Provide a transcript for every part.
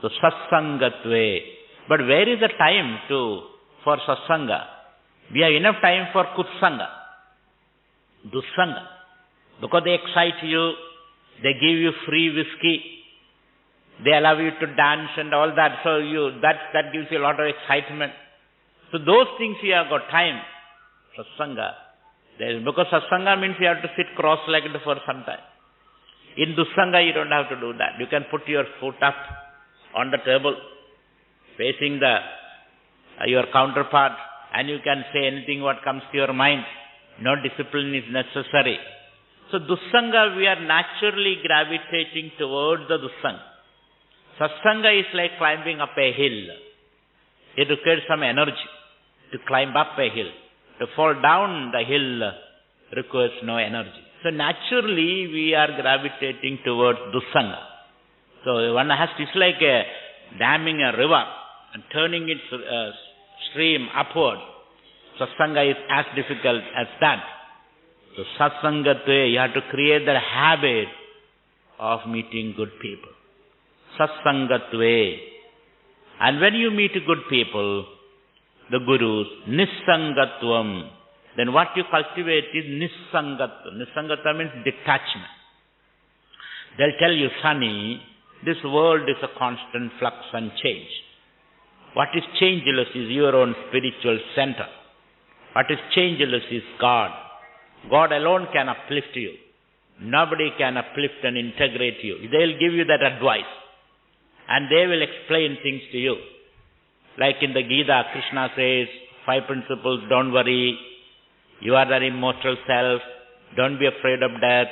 So satsangatve. But where is the time for satsanga? We have enough time for kutsanga, dussanga. Because they excite you, they give you free whiskey, they allow you to dance and all that. So that gives you a lot of excitement. So those things you have got time. Satsanga. Because satsanga means you have to sit cross-legged for some time. In dussanga you don't have to do that. You can put your foot up on the table, facing your counterpart, and you can say anything what comes to your mind. No discipline is necessary. So dussanga, we are naturally gravitating towards the dussanga. Satsanga is like climbing up a hill. It requires some energy to climb up a hill. To fall down the hill requires no energy. So naturally we are gravitating towards dussanga. So one has to, it's like damming a river and turning its stream upward. Satsanga is as difficult as that. So satsangatve, you have to create the habit of meeting good people. Satsangatve. And when you meet good people, the gurus, nissangatvam, then what you cultivate is nissangatvam. Nissangatvam means detachment. They'll tell you, Sonny, this world is a constant flux and change. What is changeless is your own spiritual center. What is changeless is God. God alone can uplift you. Nobody can uplift and integrate you. They'll give you that advice. And they will explain things to you. Like in the Gita, Krishna says, 5 principles, don't worry. You are the immortal self. Don't be afraid of death.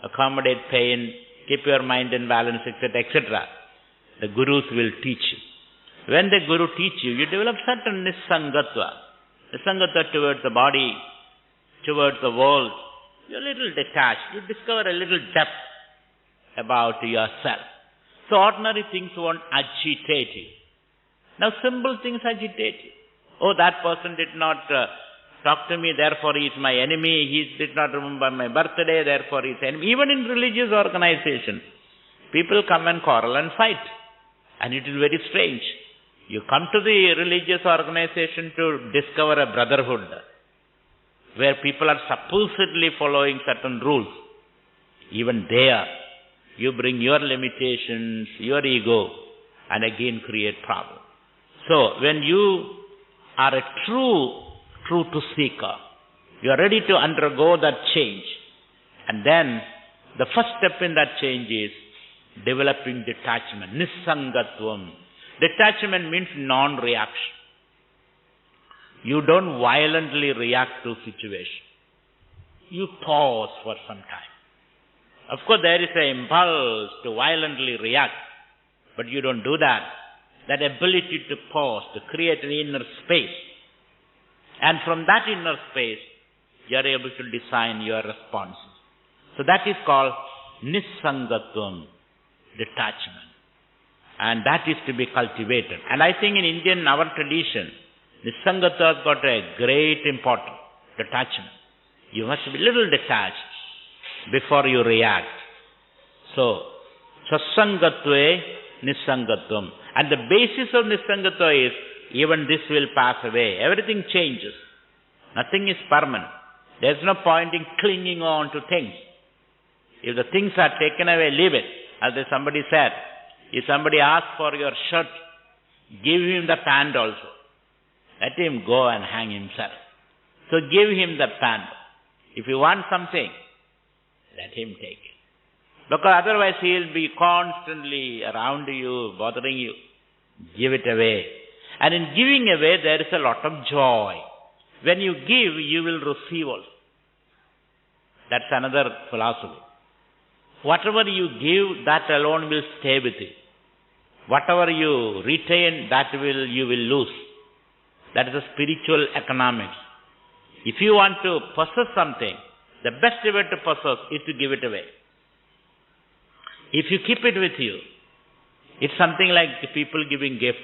Accommodate pain. Keep your mind in balance, etc., etc. The gurus will teach you. When the guru teach you, you develop certain nissangatva. Nissangatva towards the body, towards the world. You're a little detached. You discover a little depth about yourself. So ordinary things won't agitate you. Now simple things agitate you. Oh, that person did not talk to me, therefore he is my enemy. He did not remember my birthday, therefore he is enemy. Even in religious organizations, people come and quarrel and fight. And it is very strange. You come to the religious organization to discover a brotherhood, where people are supposedly following certain rules. Even there, you bring your limitations, your ego, and again create problems. So, when you are a true truth seeker, you are ready to undergo that change. And then, the first step in that change is developing detachment, nissangatvam. Detachment means non-reaction. You don't violently react to situation. You pause for some time. Of course, there is an impulse to violently react, but you don't do that. That ability to pause, to create an inner space. And from that inner space, you are able to design your responses. So that is called nissangatvam, detachment. And that is to be cultivated. And I think in Indian, our tradition, nissangatva has got a great importance, detachment. You must be a little detached before you react. So, satsangatve, nissangatvam. And the basis of nissangatva is, even this will pass away. Everything changes. Nothing is permanent. There is no point in clinging on to things. If the things are taken away, leave it. As somebody said, if somebody asks for your shirt, give him the pant also. Let him go and hang himself. So give him the pant. If you want something, let him take it. Because otherwise he will be constantly around you, bothering you. Give it away. And in giving away, there is a lot of joy. When you give, you will receive also. That's another philosophy. Whatever you give, that alone will stay with you. Whatever you retain, you will lose. That is the spiritual economics. If you want to possess something, the best way to possess is to give it away. If you keep it with you, it's something like people giving gift.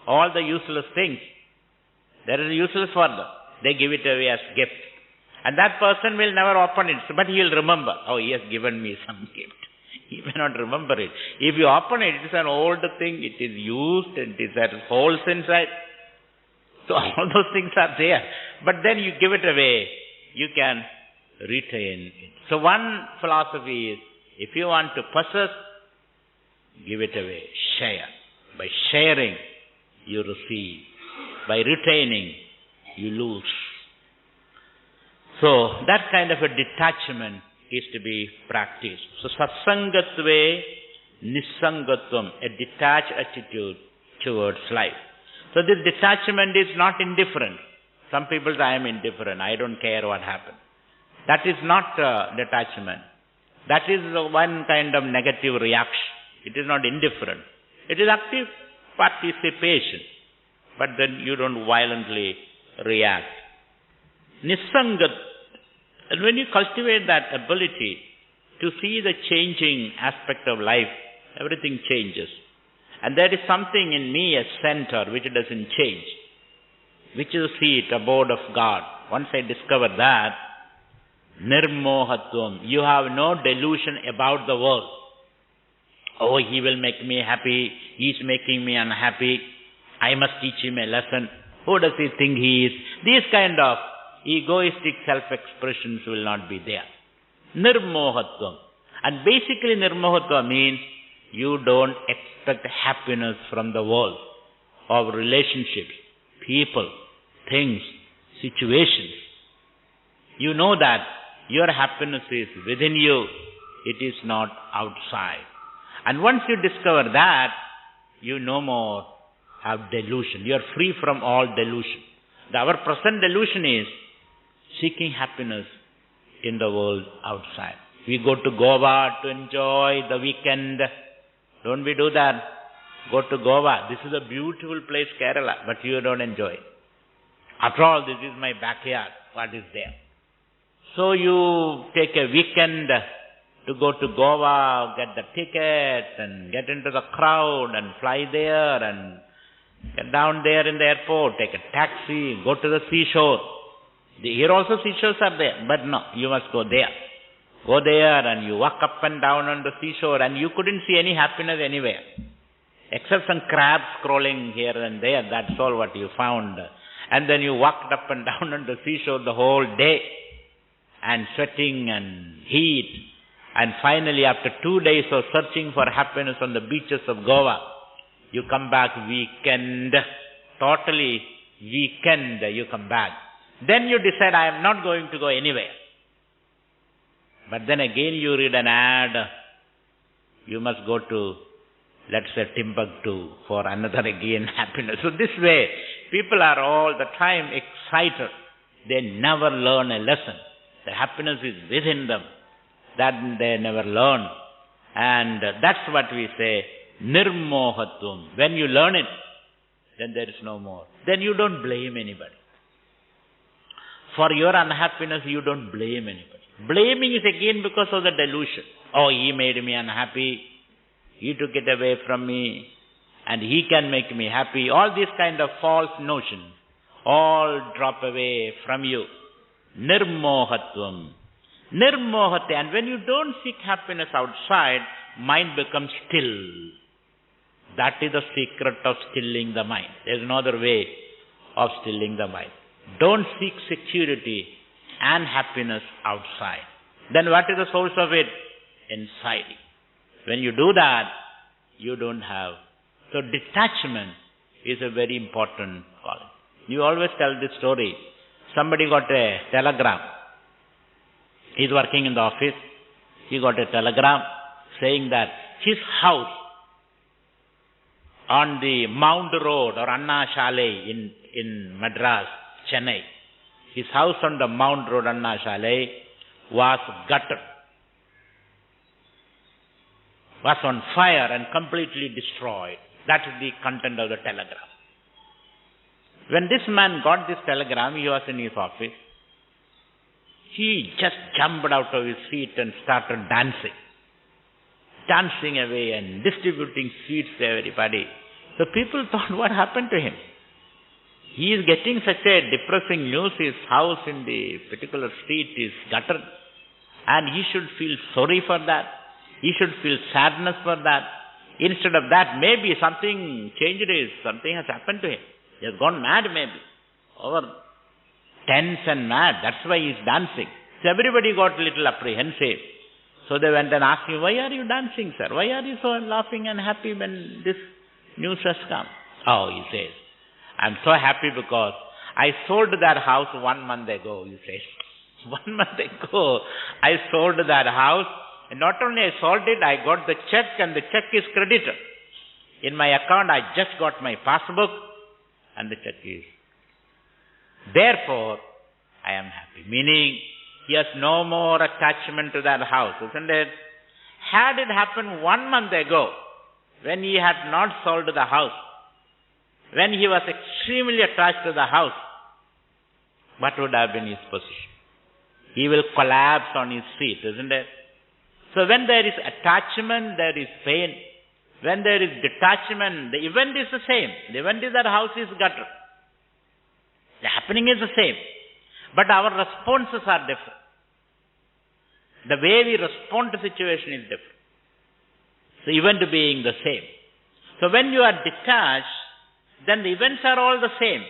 All the useless things, there is useless for them. They give it away as gift. And that person will never open it, but he will remember, oh, he has given me some gift. He may not remember it. If you open it, it is an old thing, it is used, and it has holes inside. So all those things are there. But then you give it away, you can retain it. So one philosophy is, if you want to possess, give it away, share. By sharing, you receive. By retaining, you lose. So that kind of a detachment is to be practiced. So satsangatve nissangatvam, a detached attitude towards life. So this detachment is not indifferent. Some people say, I am indifferent, I don't care what happens. That is not detachment. That is one kind of negative reaction. It is not indifferent. It is active participation. But then you don't violently react. Nissangat. And when you cultivate that ability to see the changing aspect of life, everything changes. And there is something in me, a center, which doesn't change, which is the seat, abode of God. Once I discover that, nirmohatvam, you have no delusion about the world. Oh, he will make me happy, he is making me unhappy, I must teach him a lesson. Who does he think he is? These kind of egoistic self-expressions will not be there. Nirmohatvam. And basically nirmohatva means you don't expect happiness from the world, of relationships, people, things, situations. You know that your happiness is within you, it is not outside. And once you discover that, you no more have delusion. You are free from all delusion. Our present delusion is seeking happiness in the world outside. We go to Goa to enjoy the weekend. Don't we do that? Go to Goa. This is a beautiful place, Kerala, but you don't enjoy it. After all, this is my backyard. What is there? So you take a weekend to go to Goa, get the ticket and get into the crowd and fly there and get down there in the airport, take a taxi, go to the seashore. Here also seashores are there, but no, you must go there. Go there and you walk up and down on the seashore and you couldn't see any happiness anywhere. Except some crabs crawling here and there, that's all what you found. And then you walked up and down on the seashore the whole day and sweating and heat. And finally, after 2 days of searching for happiness on the beaches of Goa, you come back weekend, totally weekend you come back. Then you decide, I am not going to go anywhere. But then again you read an ad, you must go to, let's say, Timbuktu for another again happiness. So this way, people are all the time excited. They never learn a lesson. The happiness is within them. That they never learn. And that's what we say, nirmohatvam. When you learn it, then there is no more. Then you don't blame anybody. For your unhappiness, you don't blame anybody. Blaming is again because of the delusion. Oh, he made me unhappy. He took it away from me. And he can make me happy. All these kind of false notions all drop away from you. Nirmohatvam. Nirmohate. And when you don't seek happiness outside, mind becomes still. That is the secret of stilling the mind. There is no other way of stilling the mind. Don't seek security and happiness outside. Then what is the source of it? Inside. When you do that, you don't have. So detachment is a very important quality. You always tell this story. Somebody got a telegram. He's working in the office. He got a telegram saying that his house on the Mount Road or Anna Chalet in Madras, Chennai, his house on the Mount Road, Anna Chalet, was gutted, was on fire and completely destroyed. That is the content of the telegram. When this man got this telegram, he was in his office. He just jumped out of his seat and started dancing away and distributing sweets to everybody. So people thought, what happened to him? He is getting such a depressing news. His house in the particular street is gutted, and he should feel sorry for that. He should feel sadness for that. Instead of that, maybe something changed is, something has happened to him. He has gone mad maybe. Over tense and mad. That's why he is dancing. So everybody got a little apprehensive. So they went and asked him, why are you dancing, sir? Why are you so laughing and happy when this news has come? Oh, he says, I'm so happy because I sold that house 1 month ago, he says. 1 month ago, I sold that house. And not only I sold it, I got the check and the check is credited. In my account, I just got my passbook and the check is. Therefore, I am happy. Meaning, he has no more attachment to that house, isn't it? Had it happened 1 month ago, when he had not sold the house, when he was extremely attached to the house, what would have been his position? He will collapse on his feet, isn't it? So when there is attachment, there is pain. When there is detachment, the event is the same. The event is that house is gutted. The happening is the same. But our responses are different. The way we respond to situation is different. The event being the same. So when you are detached, then the events are all the same.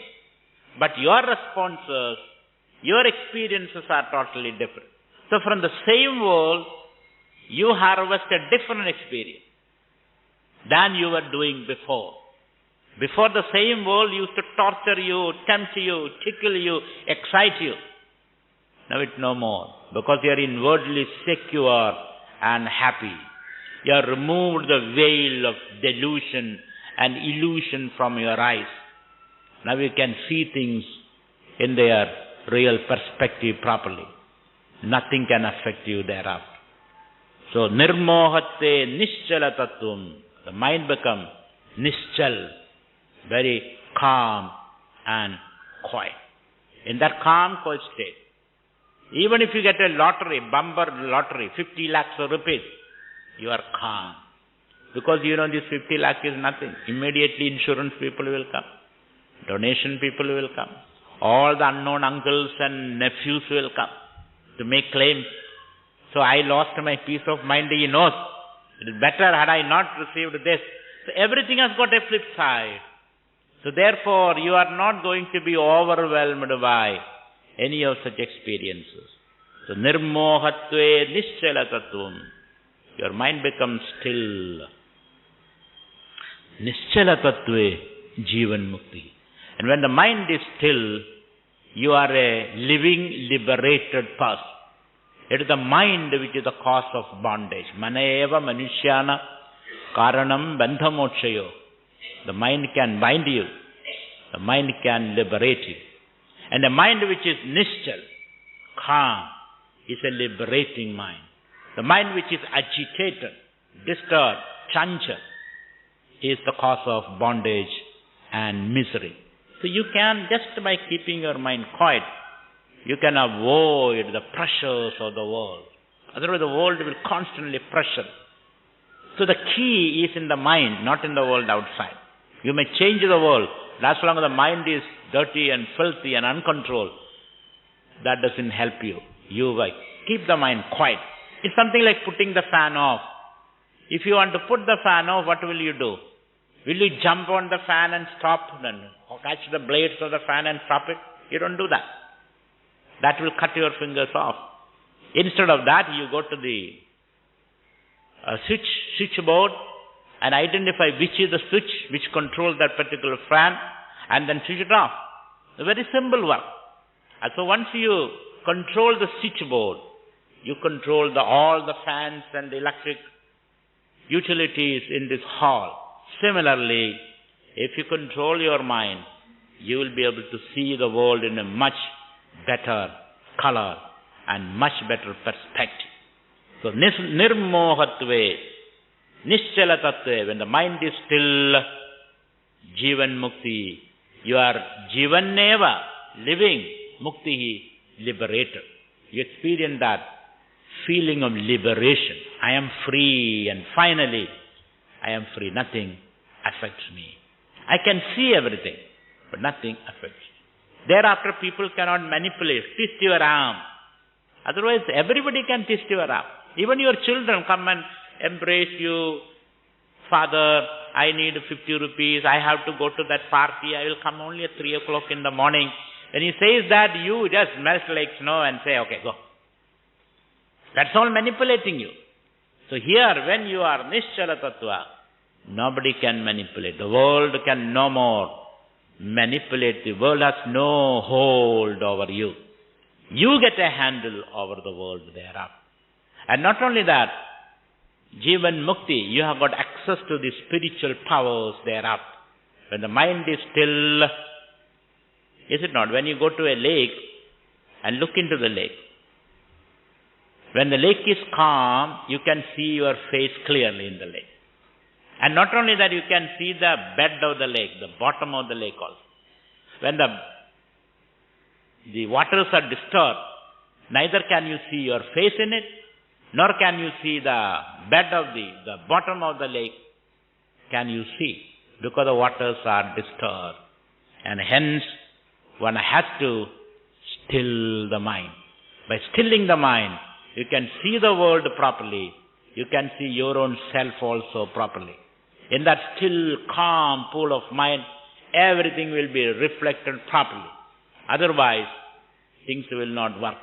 But your responses, your experiences are totally different. So from the same world, you harvest a different experience than you were doing before. Before, the same world used to torture you, tempt you, tickle you, excite you. Now it's no more, because you are inwardly secure and happy. You have removed the veil of delusion and illusion from your eyes. Now you can see things in their real perspective properly. Nothing can affect you thereafter. So, nirmohatte nischala tattvam. The mind becomes nischal, very calm and quiet. In that calm, quiet state, even if you get a lottery, bumper lottery, 50 lakhs of rupees, you are calm. Because you know this 50 lakh is nothing. Immediately insurance people will come. Donation people will come. All the unknown uncles and nephews will come to make claims. So I lost my peace of mind, he knows. It is better had I not received this. So everything has got a flip side. So therefore, you are not going to be overwhelmed by any of such experiences. So nirmohatve nischala tattvam. Your mind becomes still. Nischala tattve jivan mukti. And when the mind is still, you are a living, liberated person. It is the mind which is the cause of bondage. Manayeva manushyana karanam bandhamokshayo. The mind can bind you. The mind can liberate you. And the mind which is nischal, calm, is a liberating mind. The mind which is agitated, disturbed, chanchal, is the cause of bondage and misery. So you can, just by keeping your mind quiet, you can avoid the pressures of the world. Otherwise the world will constantly pressure. So the key is in the mind, not in the world outside. You may change the world, but as long as the mind is dirty and filthy and uncontrolled, that doesn't help you. You keep the mind quiet. It's something like putting the fan off. If you want to put the fan off, what will you do? Will you jump on the fan and stop and catch the blades of the fan and stop it? You don't do that. That will cut your fingers off. Instead of that, you go to the switchboard and identify which is the switch which controls that particular fan, and then switch it off. A very simple work. And so once you control the switchboard, you control all the fans and the electric utilities in this hall. Similarly, if you control your mind, you will be able to see the world in a much better color and much better perspective. So, nirmohatve, nischala tattve, when the mind is still, jivan mukti, you are jivan neva, living, mukti, liberated. You experience that feeling of liberation. I am free, and finally, I am free. Nothing affects me. I can see everything, but nothing affects me. Thereafter, people cannot manipulate, twist your arm. Otherwise, everybody can twist your arm. Even your children come and embrace you. Father, I need 50 rupees. I have to go to that party. I will come only at 3 o'clock in the morning. When he says that, you just melt like snow and say, okay, go. That's all manipulating you. So here, when you are Nischala Tattva, nobody can manipulate. The world can no more manipulate. The world has no hold over you. You get a handle over the world thereafter. And not only that, Jivan Mukti, you have got access to the spiritual powers thereafter. When the mind is still, is it not? When you go to a lake and look into the lake, when the lake is calm, you can see your face clearly in the lake. And not only that, you can see the bed of the lake, the bottom of the lake also. When the waters are disturbed, neither can you see your face in it, nor can you see the bed of the bottom of the lake can you see, because the waters are disturbed. And hence, one has to still the mind. By stilling the mind, you can see the world properly. You can see your own self also properly. In that still, calm pool of mind, everything will be reflected properly. Otherwise, things will not work.